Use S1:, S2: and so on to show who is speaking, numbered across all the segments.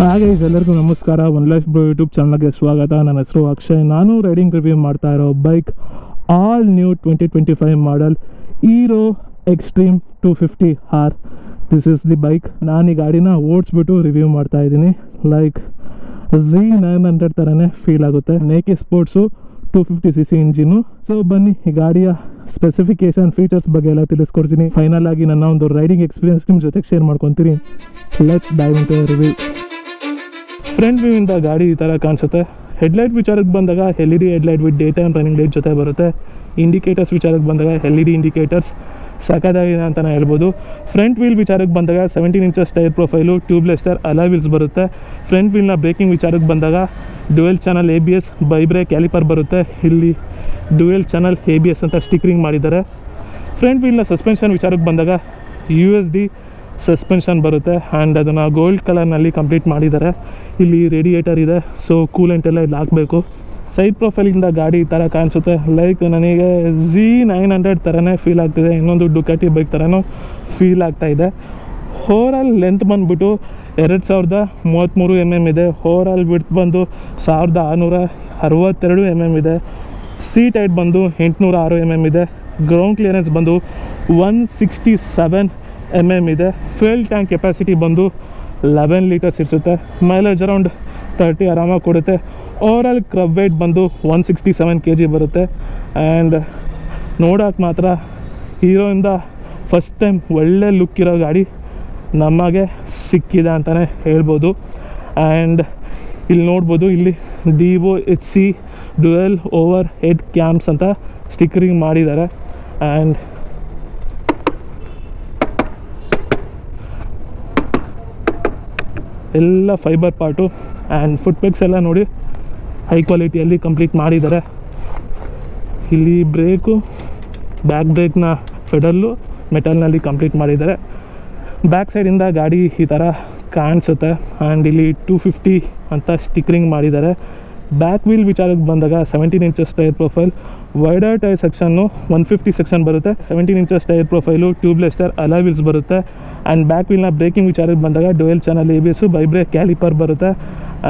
S1: ಹಾಗೆ ಎಲ್ಲರಿಗೂ ನಮಸ್ಕಾರ. ಒನ್ ಲೈಫ್ ಬ್ರೋ ಯೂಟ್ಯೂಬ್ ಚಾನಲ್ಗೆ ಸ್ವಾಗತ. ನನ್ನ ಹೆಸರು ಅಕ್ಷಯ್. ನಾನು ರೈಡಿಂಗ್ ರಿವ್ಯೂ ಮಾಡ್ತಾ ಇರೋ bike all new 2025 model hero Xtreme 250R. This is the bike. ನಾನು ಈ ಗಾಡಿನ ಓಡಿಸ್ಬಿಟ್ಟು ರಿವ್ಯೂ ಮಾಡ್ತಾ ಇದ್ದೀನಿ. ಲೈಕ್ Z900 ಥರನೇ ಫೀಲ್ ಆಗುತ್ತೆ. ನೇಕಿ ಸ್ಪೋರ್ಟ್ಸು 250cc ಇಂಜಿನು. ಸೊ ಬನ್ನಿ ಈ ಗಾಡಿಯ ಸ್ಪೆಸಿಫಿಕೇಶನ್ ಫೀಚರ್ಸ್ ಬಗ್ಗೆ ಎಲ್ಲ ತಿಳಿಸ್ಕೊಡ್ತೀನಿ. ಫೈನಲ್ ಆಗಿ ನನ್ನ ಒಂದು ರೈಡಿಂಗ್ ಎಕ್ಸ್ಪೀರಿಯನ್ಸ್ ನಿಮ್ಮ ಜೊತೆಗೆ ಶೇರ್ ಮಾಡ್ಕೊತೀನಿ. Let's dive into review. Front view ಇಂದ ಗಾಡಿ ಈ ಥರ ಕಾಣಿಸುತ್ತೆ. ಹೆಡ್ಲೈಟ್ ವಿಚಾರಕ್ಕೆ ಬಂದಾಗ LED headlight with day time running light ಜೊತೆ ಬರುತ್ತೆ. ಇಂಡಿಕೇಟರ್ಸ್ ವಿಚಾರಕ್ಕೆ ಬಂದಾಗ LED ಇಂಡಿಕೇಟರ್ಸ್ ಸಖತ್ತಾಗಿದೆ ಅಂತಲೇ ಹೇಳ್ಬೋದು. ಫ್ರಂಟ್ ವೀಲ್ ವಿಚಾರಕ್ಕೆ ಬಂದಾಗ 17 inches tyre profile, tubeless tyre, alloy wheels ಬರುತ್ತೆ. ಫ್ರಂಟ್ ವೀಲ್ನ ಬ್ರೇಕಿಂಗ್ ವಿಚಾರಕ್ಕೆ ಬಂದಾಗ ಡ್ಯುಯಲ್ ಚಾನಲ್ ABS ಬೈಬ್ರೇಕ್ ಕ್ಯಾಲಿಪರ್ ಬರುತ್ತೆ. ಇಲ್ಲಿ ಡ್ಯುಯಲ್ ಚಾನಲ್ ABS ಅಂತ ಸ್ಟಿಕರಿಂಗ್ ಮಾಡಿದ್ದಾರೆ. ಫ್ರಂಟ್ ವೀಲ್ನ ಸಸ್ಪೆನ್ಷನ್ ವಿಚಾರಕ್ಕೆ ಬಂದಾಗ USD ಸಸ್ಪೆನ್ಷನ್ ಬರುತ್ತೆ ಆ್ಯಂಡ್ ಅದನ್ನು ಗೋಲ್ಡ್ ಕಲರ್ನಲ್ಲಿ ಕಂಪ್ಲೀಟ್ ಮಾಡಿದ್ದಾರೆ. ಇಲ್ಲಿ ರೇಡಿಯೇಟರ್ ಇದೆ, ಸೊ ಕೂಲೆಂಟ್ ಎಲ್ಲ ಇಲ್ಲಿ ಹಾಕಬೇಕು. ಸೈಡ್ ಪ್ರೊಫೈಲಿಂದ ಗಾಡಿ ಈ ಥರ ಕಾಣಿಸುತ್ತೆ. ಲೈಕ್ ನನಗೆ Z900 ಥರನೇ ಫೀಲ್ ಆಗ್ತಿದೆ. ಇನ್ನೊಂದು ಡುಕಾಟಿ ಬೈಕ್ ಥರನೂ ಫೀಲ್ ಆಗ್ತಾಯಿದೆ. ಓವರಾಲ್ ಲೆಂತ್ ಬಂದುಬಿಟ್ಟು 2033 mm ಇದೆ. ಓವರಾಲ್ ವಿಡ್ತ್ ಬಂದು 1662 mm ಇದೆ. ಸೀಟ್ ಹೈಟ್ ಬಂದು 806 mm ಇದೆ. ಗ್ರೌಂಡ್ ಕ್ಲಿಯರೆನ್ಸ್ ಬಂದು 167 mm ಇದೆ. ಫ್ಯೂಯಲ್ ಟ್ಯಾಂಕ್ ಕೆಪಾಸಿಟಿ ಬಂದು 11 ಲೀಟರ್ಸ್ ಇರಿಸುತ್ತೆ. ಮೈಲೇಜ್ ಅರೌಂಡ್ 30 ಆರಾಮಾಗಿ ಕೊಡುತ್ತೆ. ಓವರಾಲ್ ಕ್ರಬ್ ವೇಟ್ ಬಂದು 167 kg ಬರುತ್ತೆ. ಆ್ಯಂಡ್ ನೋಡೋಕೆ ಮಾತ್ರ ಹೀರೋಯಿಂದ ಫಸ್ಟ್ ಟೈಮ್ ಒಳ್ಳೆ ಲುಕ್ ಇರೋ ಗಾಡಿ ನಮಗೆ ಸಿಕ್ಕಿದೆ ಅಂತಲೇ ಹೇಳ್ಬೋದು. ಆ್ಯಂಡ್ ಇಲ್ಲಿ ನೋಡ್ಬೋದು, ಇಲ್ಲಿ DOHC dual over head CAMS ಅಂತ ಸ್ಟಿಕರಿಂಗ್ ಮಾಡಿದ್ದಾರೆ. ಆ್ಯಂಡ್ ಎಲ್ಲ fibre part and foot pegs ಎಲ್ಲ ನೋಡಿ ಹೈ ಕ್ವಾಲಿಟಿಯಲ್ಲಿ ಕಂಪ್ಲೀಟ್ ಮಾಡಿದ್ದಾರೆ. ಇಲ್ಲಿ ಬ್ರೇಕು, ಬ್ಯಾಕ್ ಬ್ರೇಕ್ನ ಫೆಡಲ್ಲು ಮೆಟಲ್ನಲ್ಲಿ ಕಂಪ್ಲೀಟ್ ಮಾಡಿದ್ದಾರೆ. ಬ್ಯಾಕ್ ಸೈಡಿಂದ ಗಾಡಿ ಈ ಥರ ಕಾಣಿಸುತ್ತೆ. ಆ್ಯಂಡ್ ಇಲ್ಲಿ 250 ಅಂತ ಸ್ಟಿಕರಿಂಗ್ ಮಾಡಿದ್ದಾರೆ. ಬ್ಯಾಕ್ ವೀಲ್ ವಿಚಾರಕ್ಕೆ ಬಂದಾಗ 17 inches tyre profile, wider tyre section 150 section ಬರುತ್ತೆ. 17 inches tyre profile, tubeless tyre, alloy wheels ಬರುತ್ತೆ. ಆ್ಯಂಡ್ ಬ್ಯಾಕ್ ವೀಲ್ನ ಬ್ರೇಕಿಂಗ್ ವಿಚಾರಕ್ಕೆ ಬಂದಾಗ ಡ್ಯುಯಲ್ ಚಾನಲ್ ABS ಬೈಬ್ರೇಕ್ ಕ್ಯಾಲಿಪರ್ ಬರುತ್ತೆ.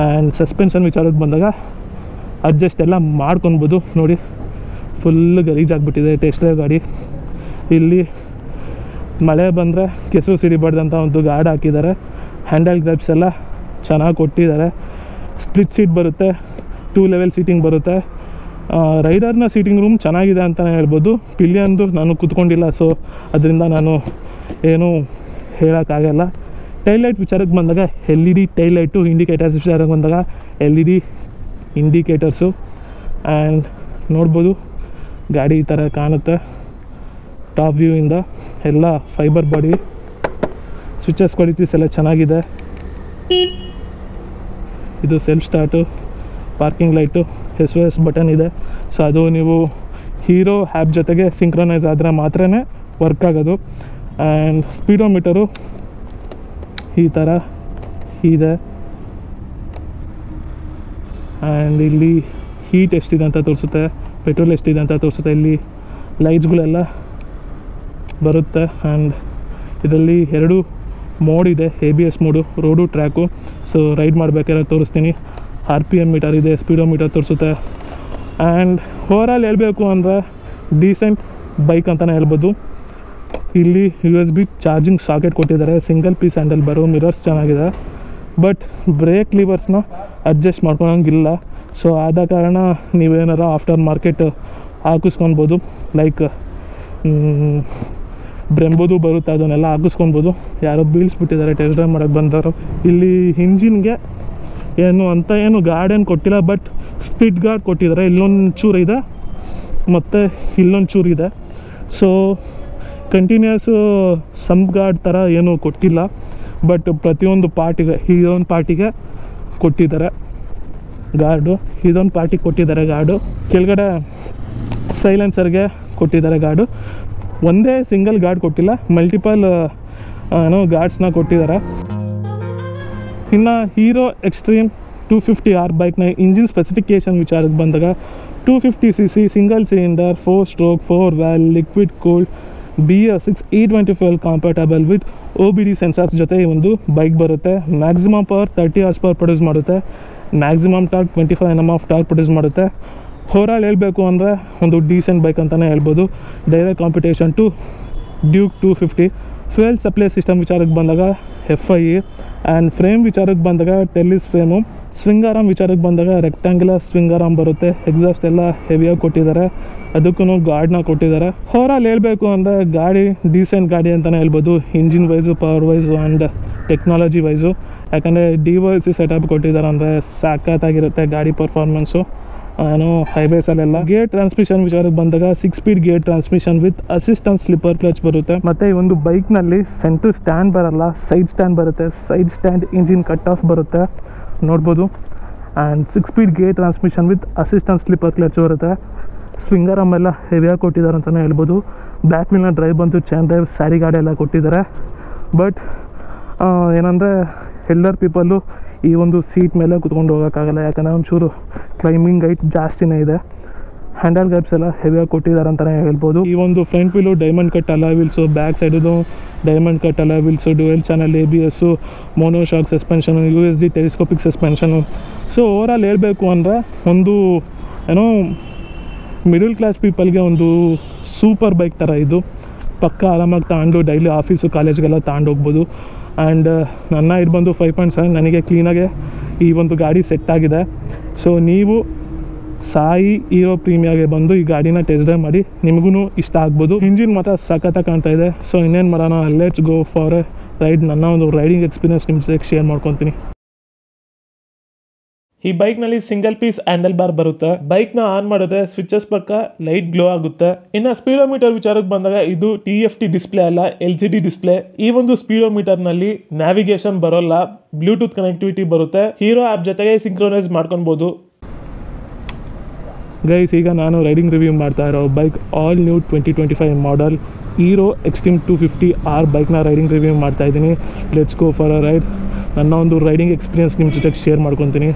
S1: ಆ್ಯಂಡ್ ಸಸ್ಪೆನ್ಷನ್ ವಿಚಾರಕ್ಕೆ ಬಂದಾಗ ಅಡ್ಜಸ್ಟ್ ಎಲ್ಲ ಮಾಡ್ಕೊಬೋದು. ನೋಡಿ ಫುಲ್ ಗಲೀಜಾಗಿಬಿಟ್ಟಿದೆ ಟೆಸ್ಲಾ ಗಾಡಿ. ಇಲ್ಲಿ ಮಳೆ ಬಂದರೆ ಕೆಸರು ಸಿಡಿಬಾರ್ದಂಥ ಒಂದು ಗಾರ್ಡ್ ಹಾಕಿದ್ದಾರೆ. ಹ್ಯಾಂಡಲ್ ಗ್ರೈಪ್ಸ್ ಎಲ್ಲ ಚೆನ್ನಾಗಿ ಕೊಟ್ಟಿದ್ದಾರೆ. ಸ್ಪ್ಲಿಟ್ ಸೀಟ್ ಬರುತ್ತೆ, 2 ಲೆವೆಲ್ ಸೀಟಿಂಗ್ ಬರುತ್ತೆ. ರೈಡರ್ನ ಸೀಟಿಂಗ್ ರೂಮ್ ಚೆನ್ನಾಗಿದೆ ಅಂತಲೇ ಹೇಳ್ಬೋದು. ಪಿಲಿಯನ್ದು ನಾನು ಕೂತ್ಕೊಂಡಿಲ್ಲ, ಸೊ ಅದರಿಂದ ನಾನು ಏನೂ ಹೇಳೋಕ್ಕಾಗಲ್ಲ. ಟೈಲೈಟ್ ವಿಚಾರಕ್ಕೆ ಬಂದಾಗ LED ಟೈಲೈಟು, ಇಂಡಿಕೇಟರ್ಸ್ ವಿಚಾರಕ್ಕೆ ಬಂದಾಗ LED ಇಂಡಿಕೇಟರ್ಸು. ಆ್ಯಂಡ್ ನೋಡ್ಬೋದು ಗಾಡಿ ಈ ಥರ ಕಾಣುತ್ತೆ ಟಾಪ್ ವ್ಯೂ ಇಂದ. ಎಲ್ಲ ಫೈಬರ್ ಬಾಡಿ, ಸ್ವಿಚಸ್ ಕ್ವಾಲಿಟೀಸ್ ಎಲ್ಲ ಚೆನ್ನಾಗಿದೆ. ಇದು self start, parking light, SOS button ಇದೆ. ಸೊ ಅದು ನೀವು ಹೀರೋ ಆ್ಯಪ್ ಜೊತೆಗೆ ಸಿಂಕ್ರನೈಸ್ ಆದರೆ ಮಾತ್ರ ವರ್ಕ್ ಆಗೋದು. ಆ್ಯಂಡ್ ಸ್ಪೀಡೋಮೀಟರು ಈ ಥರ ಇದೆ. ಆ್ಯಂಡ್ ಇಲ್ಲಿ ಹೀಟ್ ಎಷ್ಟಿದೆ ಅಂತ ತೋರಿಸುತ್ತೆ, ಪೆಟ್ರೋಲ್ ಎಷ್ಟಿದೆ ಅಂತ ತೋರಿಸುತ್ತೆ. ಇಲ್ಲಿ ಲೈಟ್ಸ್ಗಳೆಲ್ಲ ಬರುತ್ತೆ. ಆ್ಯಂಡ್ ಇದರಲ್ಲಿ 2 ಮೋಡ್ ಇದೆ, ABS mode, road, track. So ride ಮಾಡಬೇಕಾದ್ರೆ ತೋರಿಸ್ತೀನಿ. RPM ಮೀಟರ್ ಇದೆ, ಸ್ಪೀಡೋಮೀಟರ್ ತೋರಿಸುತ್ತೆ. ಆ್ಯಂಡ್ ಓವರಾಲ್ ಹೇಳಬೇಕು ಅಂದರೆ ಡೀಸೆಂಟ್ ಬೈಕ್ ಅಂತಲೇ ಹೇಳ್ಬೋದು. ಇಲ್ಲಿ USB ಚಾರ್ಜಿಂಗ್ ಸಾಕೆಟ್ ಕೊಟ್ಟಿದ್ದಾರೆ. ಸಿಂಗಲ್ ಪೀಸ್ ಹ್ಯಾಂಡಲ್ ಬರೋ, ಮಿರರ್ಸ್ ಚೆನ್ನಾಗಿದೆ. ಬಟ್ ಬ್ರೇಕ್ ಲಿವರ್ಸ್ನ ಅಡ್ಜಸ್ಟ್ ಮಾಡ್ಕೊಳಂಗಿಲ್ಲ. ಸೊ ಆದ ಕಾರಣ ನೀವೇನಾರ ಆಫ್ಟರ್ ಮಾರ್ಕೆಟ್ ಹಾಕಿಸ್ಕೊಳ್ಬೋದು. ಲೈಕ್ ಬ್ರೆಂಬೋದು ಬರುತ್ತೆ, ಅದನ್ನೆಲ್ಲ ಹಾಕಿಸ್ಕೊಳ್ಬೋದು. ಯಾರೋ ಬೀಳ್ಸ್ಬಿಟ್ಟಿದ್ದಾರೆ ಟೆಸ್ಟ್ ಡ್ರೈವ್ ಮಾಡೋಕ್ಕೆ ಬಂದವರು. ಇಲ್ಲಿ ಇಂಜಿನ್ಗೆ ಏನು ಗಾರ್ಡೇನು ಕೊಟ್ಟಿಲ್ಲ, ಬಟ್ ಸ್ಪಿಡ್ ಗಾರ್ಡ್ ಕೊಟ್ಟಿದ್ದಾರೆ. ಇಲ್ಲೊಂದು ಚೂರು ಇದೆ ಮತ್ತು ಇಲ್ಲೊಂದು ಚೂರು ಇದೆ. ಸೊ ಕಂಟಿನ್ಯೂಸ್ ಸಮ್ ಗಾರ್ಡ್ ಥರ ಏನೂ ಕೊಟ್ಟಿಲ್ಲ, ಬಟ್ ಪ್ರತಿಯೊಂದು ಪಾರ್ಟಿಗೆ, ಇದೊಂದು ಪಾರ್ಟಿಗೆ ಕೊಟ್ಟಿದ್ದಾರೆ ಗಾರ್ಡು, ಇದೊಂದು ಪಾರ್ಟಿಗೆ ಕೊಟ್ಟಿದ್ದಾರೆ ಗಾರ್ಡು. ಕೆಳಗಡೆ ಸೈಲೆನ್ಸರ್ಗೆ ಕೊಟ್ಟಿದ್ದಾರೆ ಗಾರ್ಡು. ಒಂದೇ ಸಿಂಗಲ್ ಗಾರ್ಡ್ ಕೊಟ್ಟಿಲ್ಲ, ಮಲ್ಟಿಪಲ್ ಗಾರ್ಡ್ಸ್ನ ಕೊಟ್ಟಿದ್ದಾರೆ. ಇನ್ನು ಹೀರೋ ಎಕ್ಸ್ಟ್ರೀಮ್ 250R ಬೈಕ್ನ ಇಂಜಿನ್ ಸ್ಪೆಸಿಫಿಕೇಷನ್ ವಿಚಾರಕ್ಕೆ ಬಂದಾಗ 250cc single cylinder 4 stroke 4 valve liquid cooled BS6 E20 fuel compatible with OBD sensors ಜೊತೆ ಈ ಒಂದು ಬೈಕ್ ಬರುತ್ತೆ. Maximum power 30 horsepower produce ಮಾಡುತ್ತೆ. Maximum torque 25 Nm of torque produce ಮಾಡುತ್ತೆ. Overall ಹೇಳಬೇಕು ಅಂದರೆ ಒಂದು ಡೀಸೆಂಟ್ ಬೈಕ್ ಅಂತಲೇ ಹೇಳ್ಬೋದು. Direct competition to Duke 250. Fuel supply system ವಿಚಾರಕ್ಕೆ ಬಂದಾಗ FIE ಆ್ಯಂಡ್ ಫ್ರೇಮ್ ವಿಚಾರಕ್ಕೆ ಬಂದಾಗ ಟೆಲ್ಲಿಸ್ ಫ್ರೇಮು. ಸ್ವಿಂಗ್ ಆರಾಮ್ ವಿಚಾರಕ್ಕೆ ಬಂದಾಗ ರೆಕ್ಟ್ಯಾಂಗ್ಯುಲರ್ ಸ್ವಿಂಗ್ ಆರಾಮ್ ಬರುತ್ತೆ. ಎಕ್ಸಾಸ್ಟ್ ಎಲ್ಲ ಹೆವಿಯಾಗಿ ಕೊಟ್ಟಿದ್ದಾರೆ, ಅದಕ್ಕೂ ಗಾರ್ಡ್ನ ಕೊಟ್ಟಿದ್ದಾರೆ. ಓವರಾಲ್ ಹೇಳಬೇಕು ಅಂದರೆ ಗಾಡಿ ಡೀಸೆಂಟ್ ಗಾಡಿ ಅಂತಲೇ ಹೇಳ್ಬೋದು. Engine wise, power wise and technology wise. ಯಾಕಂದರೆ DOLC ಸೆಟಪ್ ಕೊಟ್ಟಿದ್ದಾರೆ ಅಂದರೆ ಸಾಕತ್ತಾಗಿರುತ್ತೆ ಗಾಡಿ ಪರ್ಫಾರ್ಮೆನ್ಸು. ಏನು ಹೈವೇಸಲ್ಲೆಲ್ಲ. ಗೇರ್ ಟ್ರಾನ್ಸ್ಮಿಷನ್ ವಿಚಾರಕ್ಕೆ ಬಂದಾಗ 6 speed gear transmission with assistant slipper clutch ಬರುತ್ತೆ. ಮತ್ತು ಈ ಒಂದು ಬೈಕ್ನಲ್ಲಿ ಸೆಂಟ್ರ್ ಸ್ಟ್ಯಾಂಡ್ ಬರಲ್ಲ, ಸೈಡ್ ಸ್ಟ್ಯಾಂಡ್ ಬರುತ್ತೆ. Side stand engine cut off ಬರುತ್ತೆ, ನೋಡ್ಬೋದು. And 6 speed gear transmission with assistant slipper clutch ಬರುತ್ತೆ. ಸ್ವಿಂಗರ್ ಎಲ್ಲ ಹೆವಿಯಾಗಿ ಕೊಟ್ಟಿದ್ದಾರೆ ಅಂತಲೇ ಹೇಳ್ಬೋದು. ಬ್ಯಾಕ್ ವೀಲ್ನ ಡ್ರೈವ್ ಬಂತು, ಚೈನ್ ಡ್ರೈವ್, ಸ್ಯಾರಿ ಗಾಡಿ ಎಲ್ಲ ಕೊಟ್ಟಿದ್ದಾರೆ. ಬಟ್ ಏನಂದರೆ ಎಲ್ಡರ್ ಪೀಪಲ್ಲು ಈ ಒಂದು ಸೀಟ್ ಮೇಲೆ ಕುತ್ಕೊಂಡು ಹೋಗೋಕ್ಕಾಗಲ್ಲ, ಯಾಕಂದರೆ ಒಂಚೂರು ಕ್ಲೈಂಬಿಂಗ್ ಹೈಟ್ ಜಾಸ್ತಿನೇ ಇದೆ. ಹ್ಯಾಂಡಲ್ ಗ್ಯಾಪ್ಸ್ ಎಲ್ಲ ಹೆವಿಯಾಗಿ ಕೊಟ್ಟಿದ್ದಾರೆ ಅಂತಲೇ ಹೇಳ್ಬೋದು. ಈ ಒಂದು front wheel diamond cut alloy wheels, back side diamond cut alloy wheels, dual channel ABS, monoshock suspension, USD telescopic suspension. So overall ಹೇಳಬೇಕು ಅಂದರೆ ಒಂದು ಏನೋ ಮಿಡಲ್ ಕ್ಲಾಸ್ ಪೀಪಲ್ಗೆ ಒಂದು ಸೂಪರ್ ಬೈಕ್ ಥರ ಇದು. ಪಕ್ಕ ಆರಾಮಾಗಿ ತಗೊಂಡು ಡೈಲಿ ಆಫೀಸು ಕಾಲೇಜ್ಗೆಲ್ಲ ತಗೊಂಡೋಗ್ಬೋದು. ಆ್ಯಂಡ್ ನನ್ನ ಇದು ಬಂದು 5.7, ನನಗೆ ಕ್ಲೀನಾಗೆ ಈ ಒಂದು ಗಾಡಿ ಸೆಟ್ ಆಗಿದೆ. ಸೊ ನೀವು ಸಾಯಿ ಹೀರೋ ಪ್ರೀಮಿಯಾಗೆ ಬಂದು ಈ ಗಾಡಿನ ಟೆಸ್ಟ್ ಡ್ರೈವ್ ಮಾಡಿ, ನಿಮಗೂ ಇಷ್ಟ ಆಗ್ಬೋದು. ಇಂಜಿನ್ ಮಾತ್ರ ಸಖತ್ತಾಗಿ ಕಾಣ್ತಾ ಇದೆ. ಸೊ ಇನ್ನೇನು ಮಾಡೋಣ, let's go for a ride. ನನ್ನ ಒಂದು ರೈಡಿಂಗ್ ಎಕ್ಸ್ಪೀರಿಯನ್ಸ್ ನಿಮ್ಮ ಜೊತೆಗೆ ಶೇರ್ ಮಾಡ್ಕೊತೀನಿ. ಈ ಬೈಕ್ನಲ್ಲಿ ಸಿಂಗಲ್ ಪೀಸ್ ಹ್ಯಾಂಡಲ್ ಬಾರ್ ಬರುತ್ತೆ. ಬೈಕ್ನ ಆನ್ ಮಾಡಿದ್ರೆ ಸ್ವಿಚಸ್ ಪಕ್ಕ ಲೈಟ್ ಗ್ಲೋ ಆಗುತ್ತೆ. ಇನ್ನು ಸ್ಪೀಡೋಮೀಟರ್ ವಿಚಾರಕ್ಕೆ ಬಂದಾಗ ಇದು TFT ಡಿಸ್ಪ್ಲೇ ಅಲ್ಲ, LCD ಡಿಸ್ಪ್ಲೇ. ಈ ಒಂದು ಸ್ಪೀಡೋಮೀಟರ್ನಲ್ಲಿ ನ್ಯಾವಿಗೇಷನ್ ಬರೋಲ್ಲ, ಬ್ಲೂಟೂತ್ ಕನೆಕ್ಟಿವಿಟಿ ಬರುತ್ತೆ. ಹೀರೋ ಆ್ಯಪ್ ಜೊತೆಗೆ ಸಿಂಕ್ರೋನೈಸ್ ಮಾಡ್ಕೊಬೋದು. ಗೈಸ್, ಈಗ ನಾನು ರೈಡಿಂಗ್ ರಿವ್ಯೂ ಮಾಡ್ತಾ ಇರೋ bike all new 2025 model Hero Xtreme 250R ಬೈಕ್ನ ರೈಡಿಂಗ್ ರಿವ್ಯೂ ಮಾಡ್ತಾ ಇದ್ದೀನಿ. Let's go for a ride. ನನ್ನ ಒಂದು ರೈಡಿಂಗ್ ಎಕ್ಸ್ಪೀರಿಯನ್ಸ್ ನಿಮ್ಮ ಜೊತೆಗೆ ಶೇರ್ ಮಾಡ್ಕೊತೀನಿ.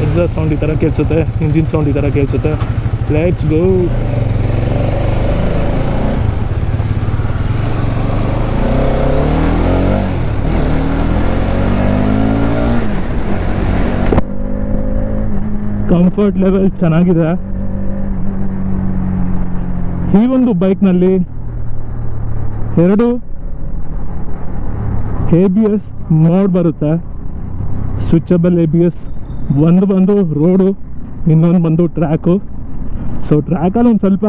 S1: ಎಕ್ಸಾಸ್ಟ್ ಸೌಂಡ್ ಈ ಥರ ಕೇಳಿಸುತ್ತೆ, ಇಂಜಿನ್ ಸೌಂಡ್ ಈ ಥರ ಕೇಳಿಸುತ್ತೆ. Let's go. ಕಂಫರ್ಟ್ ಲೆವೆಲ್ ಚೆನ್ನಾಗಿದೆ. ಈ ಒಂದು ಬೈಕ್ನಲ್ಲಿ 2 ABS ಮೋಡ್ ಬರುತ್ತೆ, ಸ್ವಿಚಬಲ್ ABS. ಒಂದು ಬಂದು ರೋಡು, ಇನ್ನೊಂದು ಬಂದು ಟ್ರ್ಯಾಕು. ಸೊ ಟ್ರ್ಯಾಕಲ್ಲಿ ಒಂದು ಸ್ವಲ್ಪ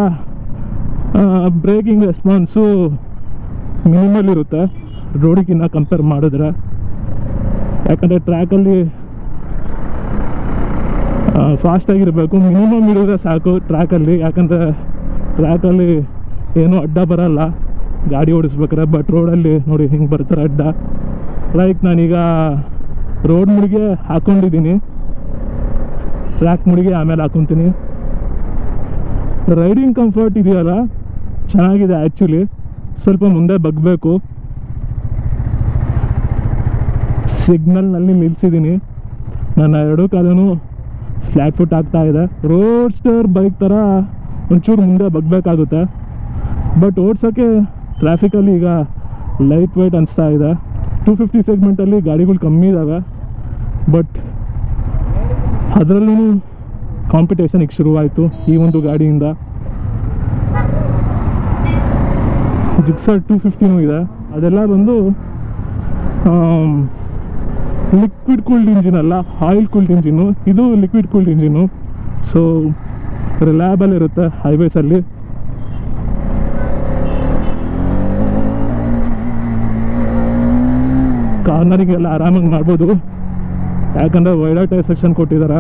S1: ಬ್ರೇಕಿಂಗ್ ರೆಸ್ಪಾನ್ಸು ಮಿನಿಮಲ್ ಇರುತ್ತೆ ರೋಡಿಗಿನ್ನ ಕಂಪೇರ್ ಮಾಡಿದ್ರೆ. ಯಾಕಂದರೆ ಟ್ರ್ಯಾಕಲ್ಲಿ ಫಾಸ್ಟಾಗಿರಬೇಕು, ಮಿನಿಮಮ್ ಇರೋದ್ರೆ ಸಾಕು ಟ್ರ್ಯಾಕಲ್ಲಿ. ಯಾಕಂದರೆ ಟ್ರ್ಯಾಕಲ್ಲಿ ಏನೂ ಅಡ್ಡ ಬರೋಲ್ಲ ಗಾಡಿ ಓಡಿಸ್ಬೇಕಾರೆ. ಬಟ್ ರೋಡಲ್ಲಿ ನೋಡಿ ಹಿಂಗೆ ಬರ್ತಾರೆ ಅಡ್ಡ. ಲೈಕ್ ನಾನೀಗ ರೋಡ್ ಮುಡಿಗೆ ಹಾಕ್ಕೊಂಡಿದ್ದೀನಿ, ಟ್ರ್ಯಾಕ್ ಮುಡಿಗೆ ಆಮೇಲೆ ಹಾಕ್ಕೊತೀನಿ. ರೈಡಿಂಗ್ ಕಂಫರ್ಟ್ ಇದೆಯಲ್ಲ ಚೆನ್ನಾಗಿದೆ ಆ್ಯಕ್ಚುಲಿ. ಸ್ವಲ್ಪ ಮುಂದೆ ಬಗ್ಬೇಕು. ಸಿಗ್ನಲ್ನಲ್ಲಿ ನಿಲ್ಲಿಸಿದ್ದೀನಿ. ನನ್ನ 2 ಕಾಲೂ ಫ್ಲ್ಯಾಟ್ ಫುಟ್ ಆಗ್ತಾ ಇದೆ. ರೋಡ್ಸ್ಟರ್ ಬೈಕ್ ಥರ ಒಂಚೂರು ಮುಂದೆ ಬಗ್ಬೇಕಾಗುತ್ತೆ. ಬಟ್ ಓಡ್ಸೋಕ್ಕೆ ಟ್ರಾಫಿಕಲ್ಲಿ ಈಗ ಲೈಟ್ ವೆಯ್ಟ್ ಅನಿಸ್ತಾ ಇದೆ. 250 ಸೆಗ್ಮೆಂಟಲ್ಲಿ ಗಾಡಿಗಳು ಕಮ್ಮಿ ಇದ್ದಾವೆ. ಬಟ್ ಅದರಲ್ಲೂ ಕಾಂಪಿಟೇಷನ್ ಈಗ ಶುರುವಾಯಿತು ಈ ಒಂದು ಗಾಡಿಯಿಂದ. ಜಿಕ್ಸರ್ 250 ಇದೆ. ಅದೆಲ್ಲ ಬಂದು ಲಿಕ್ವಿಡ್ ಕೂಲ್ಡ್ ಇಂಜಿನ್ ಅಲ್ಲ, ಆಯಿಲ್ ಕೂಲ್ಡ್ ಇಂಜಿನ್ನು. ಇದು liquid cooled engine. So reliable ಇರುತ್ತೆ ಹೈವೇಸಲ್ಲಿ. ಕಾರ್ನರಿಂಗೆಲ್ಲ ಆರಾಮಾಗಿ ಮಾಡ್ಬೋದು, ಯಾಕಂದರೆ ವೈಡರ್ ಟೈರ್ ಸೆಕ್ಷನ್ ಕೊಟ್ಟಿದ್ದಾರೆ.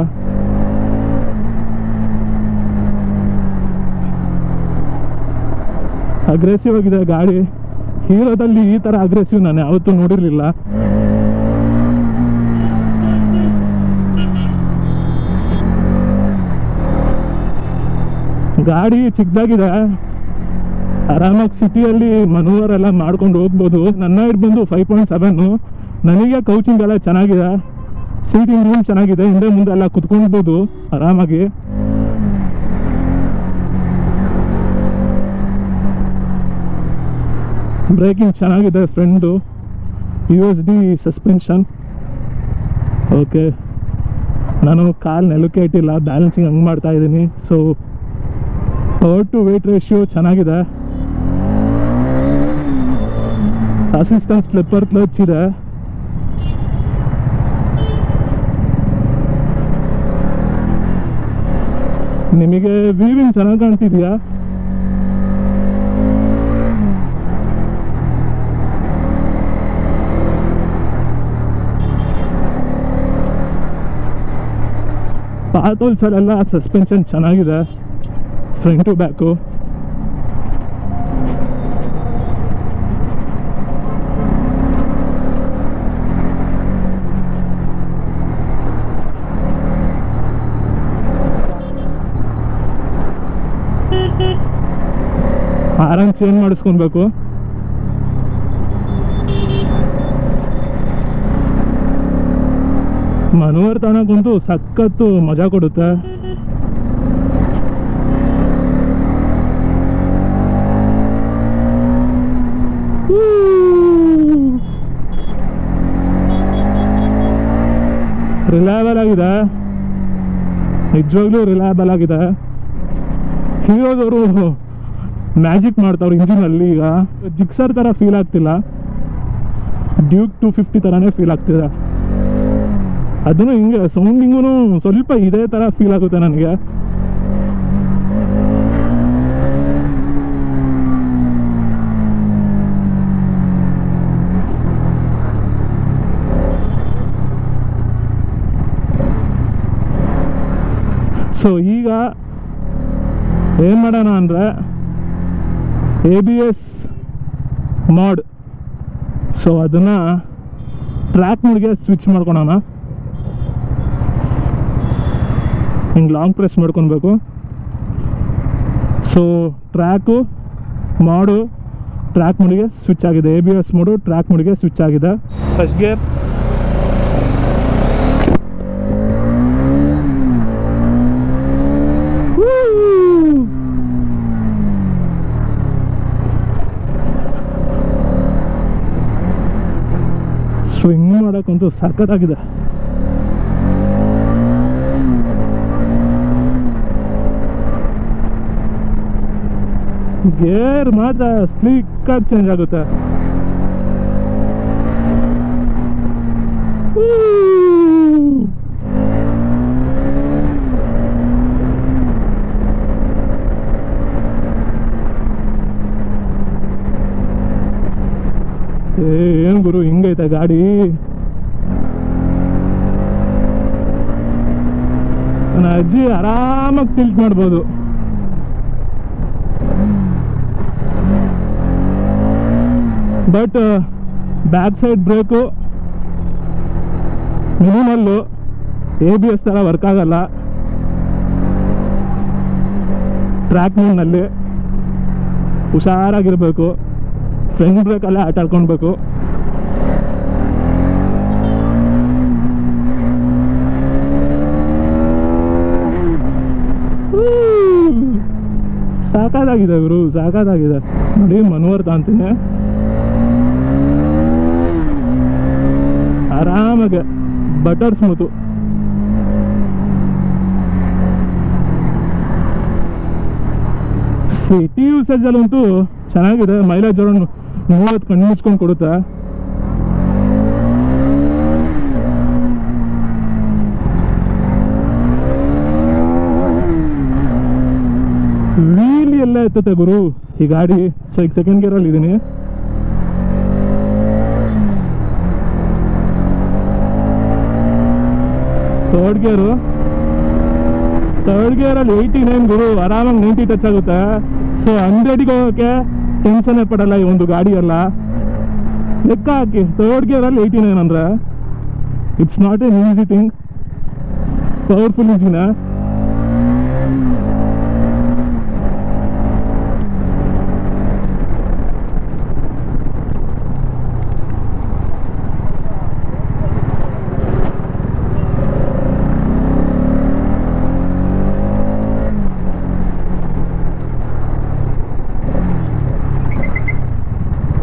S1: ಅಗ್ರೆಸಿವ್ ಆಗಿದೆ ಗಾಡಿ. ಹೀರೋದಲ್ಲಿ ಈ ಥರ ಅಗ್ರೆಸಿವ್ ನಾನು ಯಾವತ್ತೂ ನೋಡಿರಲಿಲ್ಲ. ಗಾಡಿ ಚಿಕ್ಕದಾಗಿದೆ, ಆರಾಮಾಗಿ ಸಿಟಿಯಲ್ಲಿ ಮನೂವರ್ ಎಲ್ಲ ಮಾಡ್ಕೊಂಡು ಹೋಗ್ಬೋದು. ನನ್ನ ಇದು ಬಂದು 5.7. ನನಗೆ ಕೌಚಿಂಗ್ ಎಲ್ಲ ಚೆನ್ನಾಗಿದೆ, ಸೀಟಿಂಗ್ ರೂಮ್ ಚೆನ್ನಾಗಿದೆ, ಹಿಂದೆ ಮುಂದೆ ಎಲ್ಲ ಕುತ್ಕೊಳ್ಬೋದು ಆರಾಮಾಗಿ. ಬ್ರೇಕಿಂಗ್ ಚೆನ್ನಾಗಿದೆ ಫ್ರಂಟು, USD ಸಸ್ಪೆನ್ಷನ್. ಓಕೆ, ನಾನು ಕಾಲು ನೆಲಕ್ಕೆ ಇಟ್ಟಿಲ್ಲ, ಬ್ಯಾಲೆನ್ಸಿಂಗ್ ಹಂಗೆ ಮಾಡ್ತಾ ಇದ್ದೀನಿ. So power to weight ratio ಚೆನ್ನಾಗಿದೆ. ಅಸಿಸ್ಟೆಂಟ್ ಸ್ಲಿಪ್ಪರ್ ಕ್ಲಚ್ ಇದೆ. ನಿಮಗೆ ವೀವಿಂಗ್ ಚೆನ್ನಾಗಿ ಕಾಣ್ತಿದೆಯಾ? ಪಾತೋಲ್ಸಲ್ಲೆಲ್ಲ ಸಸ್ಪೆನ್ಷನ್ ಚೆನ್ನಾಗಿದೆ, front to back. Horn change ಮಾಡಿಸ್ಕೊಬೇಕು. ಮನೋವರ್ ತನಕಂತೂ ಸಖತ್ತು ಮಜಾ ಕೊಡುತ್ತೆ. ರಿಲಯಬಲ್ ಆಗಿದೆ, ನಿಜವಾಗ್ಲೂ ರಿಲಯಬಲ್ ಆಗಿದೆ. ಹೀರೋದವರು ಮ್ಯಾಜಿಕ್ ಮಾಡ್ತಾವ್ರು ಇಂಜಿನಲ್ಲಿ. ಈಗ ಜಿಕ್ಸರ್ ಥರ ಫೀಲ್ ಆಗ್ತಿಲ್ಲ, ಡ್ಯೂಕ್ 250 ಥರನೇ ಫೀಲ್ ಆಗ್ತಿದೆ. ಅದನ್ನು ಹಿಂಗೆ ಸೌಂಡಿಂಗೂ ಸ್ವಲ್ಪ ಇದೇ ಥರ ಫೀಲ್ ಆಗುತ್ತೆ ನನಗೆ. ಸೊ ಈಗ ಏನು ಮಾಡೋಣ ಅಂದರೆ ABS ಮಾಡ್, ಸೊ ಅದನ್ನು ಟ್ರ್ಯಾಕ್ ಮೋಡ್ಗೆ ಸ್ವಿಚ್ ಮಾಡ್ಕೊಳೋಣ. ಹಿಂಗೆ ಲಾಂಗ್ ಪ್ರೆಸ್ ಮಾಡ್ಕೊಬೇಕು. ಸೊ ಟ್ರ್ಯಾಕು ಮಾಡು ಟ್ರ್ಯಾಕ್ ಮೋಡ್ಗೆ ಸ್ವಿಚ್ ಆಗಿದೆ, ABS ಮೋಡು ಟ್ರ್ಯಾಕ್ ಮೋಡ್ಗೆ ಸ್ವಿಚ್ ಆಗಿದೆ. ಫಸ್ಟ್ ಗೇರ್, ಸ್ವಿಂಗ್ ಮಾಡೋಕ್ಕಂತೂ ಸಖತ್ತಾಗಿದೆ. ಗೇರ್ ಮಾತ್ರ ಸ್ಲೀಕಾಗಿ ಚೇಂಜ್ ಆಗುತ್ತೆ. ಏನು ಗುರು ಹಿಂಗೈತೆ ಗಾಡಿ. ನನ್ನ ಅಜ್ಜಿ ಆರಾಮಾಗಿ ಟಿಲ್ಟ್ ಮಾಡ್ಬೋದು. But back side brake minimal, ABS ಥರ ವರ್ಕ್ ಆಗಲ್ಲ ಟ್ರ್ಯಾಕ್ ಮೋಡ್ನಲ್ಲಿ. ಹುಷಾರಾಗಿರ್ಬೇಕು, ಫ್ರಂಟ್ ಬ್ರೇಕಲ್ಲೇ ಆಟ ಆಡ್ಕೊಳ್ಬೇಕು. ಸಾಕಾಗಿದೆ ಗುರು, ಸಾಕಾಗಿದೆ. ನೋಡಿ ಮನೋವರ್ ತಾಂತೀನಿ ಆರಾಮಾಗೆ, ಬಟರ್ ಸ್ಮೂತು. ಸಿಟಿ ಯೂಸೇಜಲ್ಲಂತೂ ಚೆನ್ನಾಗಿದೆ, ಮೈಲೇಜ್ ಅರೌಂಡ್ 30 ಕಣ್ಣು ಮುಚ್ಕೊಂಡು ಕೊಡುತ್ತೆ. ವೀಲಿ ಎಲ್ಲ ಎತ್ತುತ್ತೆ ಗುರು ಈ ಗಾಡಿ. ಸೊ ಈಗ ಸೆಕೆಂಡ್ ಗೇರಲ್ಲಿ ಇದ್ದೀನಿ. ಥರ್ಡ್ ಗೇರಲ್ಲಿ 89 ಗುರು, ಆರಾಮಾಗಿ 90 ಟಚ್ ಆಗುತ್ತೆ. ಸೊ 100ಗೆ ಹೋಗೋಕ್ಕೆ ಟೆನ್ಷನ್ ಪಡಲ್ಲ ಈ ಒಂದು ಗಾಡಿ ಎಲ್ಲ. ಲೆಕ್ಕ ಹಾಕಿ, ಥರ್ಡ್ ಗೇರಲ್ಲಿ 89 ಅಂದರೆ it's not an easy thing. Powerful ಇಂಜಿನ.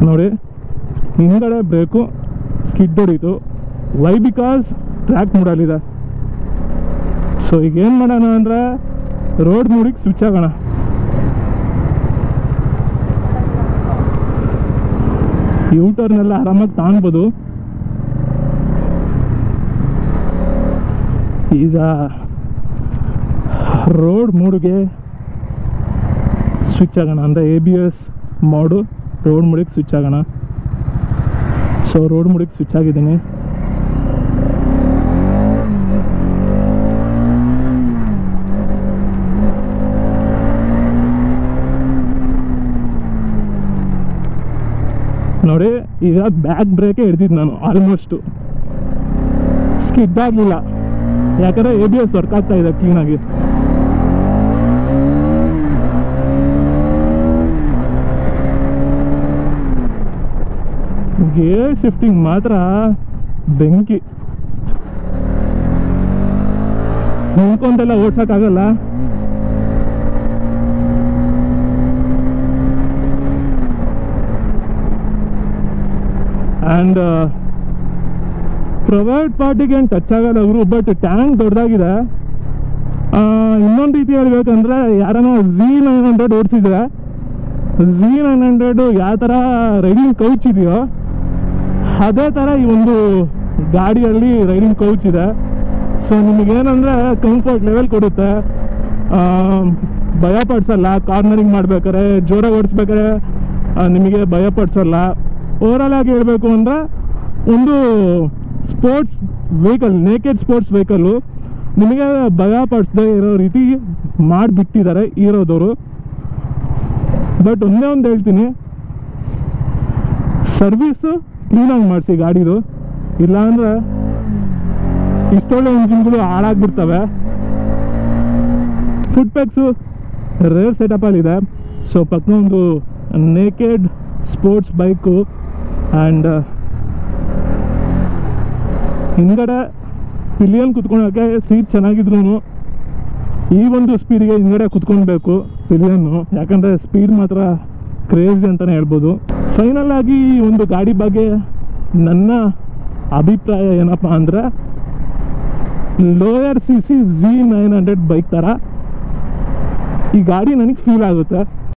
S1: ನೋಡಿ ಹಿಂದ್ಗಡೆ ಬ್ರೇಕು ಸ್ಕಿಡ್ ಹೊಡೀತು. ವೈ ಬಿಕಾಸ್ ಟ್ರ್ಯಾಕ್ ಮೂಡಲ್ಲಿದೆ. ಸೊ ಈಗ ಏನು ಮಾಡೋಣ ಅಂದರೆ ರೋಡ್ ಮೂಡಿಗೆ ಸ್ವಿಚ್ ಆಗೋಣ. ಯೂಟರ್ನೆಲ್ಲ ಆರಾಮಾಗಿ ತಾಣ್ಬೋದು. ಈಗ ರೋಡ್ ಮೂಡಿಗೆ ಸ್ವಿಚ್ ಆಗೋಣ, ಅಂದರೆ ABS ಮಾಡು ರೋಡ್ ಮೂಡಿಗೆ ಸ್ವಿಚ್ ಆಗೋಣ. ಸೊ ರೋಡ್ ಮೂಡಿಗೆ ಸ್ವಿಚ್ ಆಗಿದ್ದೀನಿ. ನೋಡಿ ಈಗ ಬ್ಯಾಕ್ ಬ್ರೇಕೇ ಹಿಡ್ದಿದ್ದು ನಾನು. ಆಲ್ಮೋಸ್ಟು ಸ್ಕಿಡ್ ಆಗಲಿಲ್ಲ, ಯಾಕಂದರೆ ABS ವರ್ಕ್ ಆಗ್ತಾ ಇದೆ ಕ್ಲೀನಾಗಿ. ಗೇರ್ ಶಿಫ್ಟಿಂಗ್ ಮಾತ್ರ ಬೆಂಕಿ. ನಿಂತ್ಕೊಂಡೆಲ್ಲ ಓಡ್ಸೋಕ್ಕಾಗಲ್ಲ. ಆ್ಯಂಡ್ ಪ್ರೈವೇಟ್ ಪಾರ್ಟಿಗೆ ಏನು ಟಚ್ ಆಗಲ್ಲ ಅವರು, ಬಟ್ ಟ್ಯಾಂಕ್ ದೊಡ್ಡದಾಗಿದೆ. ಇನ್ನೊಂದು ರೀತಿ ಹೇಳ್ಬೇಕಂದ್ರೆ ಯಾರನ್ನ Z900 ಓಡಿಸಿದ್ರೆ Z900 ಯಾವ ಥರ ರೈಡಿಂಗ್ ಕೌಚ್ ಇದೆಯೋ ಅದೇ ಥರ ಈ ಒಂದು ಗಾಡಿಯಲ್ಲಿ ರೈಡಿಂಗ್ ಕೌಚ್ ಇದೆ. ಸೊ ನಿಮಗೇನಂದರೆ ಕಂಫರ್ಟ್ ಲೆವೆಲ್ ಕೊಡುತ್ತೆ, ಭಯ ಪಡಿಸಲ್ಲ. ಕಾರ್ನರಿಂಗ್ ಮಾಡ್ಬೇಕಾರೆ, ಜೋರಾಗಿ ಓಡಿಸ್ಬೇಕಾರೆ ನಿಮಗೆ ಭಯ ಪಡಿಸಲ್ಲ. ಓವರಾಲ್ ಆಗಿ ಹೇಳಬೇಕು ಅಂದರೆ ಒಂದು sports vehicle, naked sports vehicle ನಿಮಗೆ ಭಯ ಪಡಿಸದೇ ಇರೋ ರೀತಿ ಮಾಡಿಬಿಟ್ಟಿದ್ದಾರೆ ಹೀರೋದವರು. ಬಟ್ ಒಂದೇ ಒಂದು ಹೇಳ್ತೀನಿ, ಸರ್ವಿಸು ಕ್ಲೀನಾಗಿ ಮಾಡಿಸಿ ಗಾಡಿದು, ಇಲ್ಲಾಂದರೆ ಇಷ್ಟೊಳ್ಳೆ ಇಂಜಿನ್ಗಳು ಹಾಳಾಗ್ಬಿಡ್ತವೆ. ಫುಡ್ ಪ್ಯಾಕ್ಸು ರೇರ್ ಸೆಟಪಲ್ಲಿದೆ. ಸೊ ಪಕ್ಕ ಒಂದು ನೇಕೆಡ್ ಸ್ಪೋರ್ಟ್ಸ್ ಬೈಕು. ಆ್ಯಂಡ್ ಹಿಂದ್ಗಡೆ ಪಿಲಿಯನ್ ಕುತ್ಕೊಳ್ಳೋಕ್ಕೆ ಸೀಟ್ ಚೆನ್ನಾಗಿದ್ರು ಈ ಒಂದು ಸ್ಪೀಡ್ಗೆ ಹಿಂದ್ಗಡೆ ಕುತ್ಕೊಳ್ಬೇಕು ಪಿಲಿಯನ್ನು, ಯಾಕಂದರೆ ಸ್ಪೀಡ್ ಮಾತ್ರ ಕ್ರೇಜಿ ಅಂತಲೇ ಹೇಳ್ಬೋದು. ಫೈನಲ್ ಆಗಿ ಈ ಒಂದು ಗಾಡಿ ಬಗ್ಗೆ ನನ್ನ ಅಭಿಪ್ರಾಯ ಏನಪ್ಪ ಅಂದರೆ ಲೋಯರ್ CC Z900 ಬೈಕ್ ಥರ ಈ ಗಾಡಿ ನನಗೆ ಫೀಲ್ ಆಗುತ್ತೆ.